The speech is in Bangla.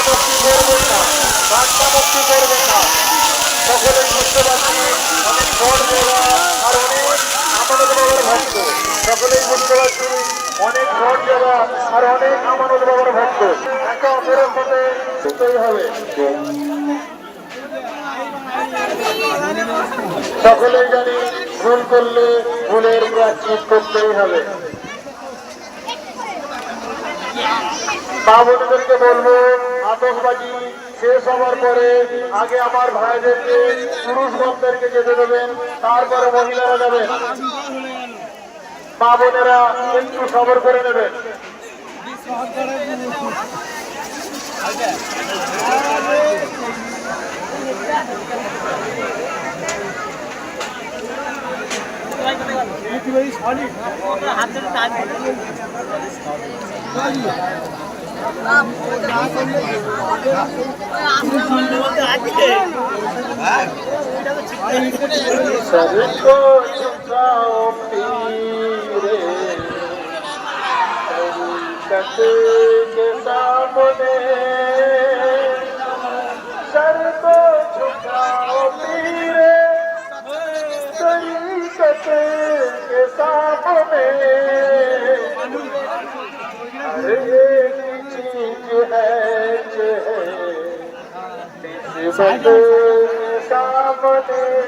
মুক্তি করবেন না, বাচ্চা মুক্তি করবেন না। সকলেই বুঝতে পারছি অনেক বড় জায়গা আর অনেক আমানত বাবার ভক্ত। সকলেই বুঝতে পারছি অনেক বড় জায়গা আর অনেক আমানত বাবার ভক্ত। একে অপরের সাথে বুঝতেই হবে। সকলেই জানি ভুল করলে ভুলের প্রায়শ্চিত করতেই হবে। মা বোনদেরকে বলবো আতশবাজি শেষ হওয়ার পরে আগে আমার ভাইদেরকে পুরুষ ভক্তদেরকে যেতে দেবেন, তারপরে মহিলারা যাবেন। মা বোনেরা একটু সবর করে নেবেন। सबको झुकाओ पीरे तरीक़त के सामने, सर को झुकाओ पीरे तरीक़त के सामने। हर एक चीज है निस्बत के सामने।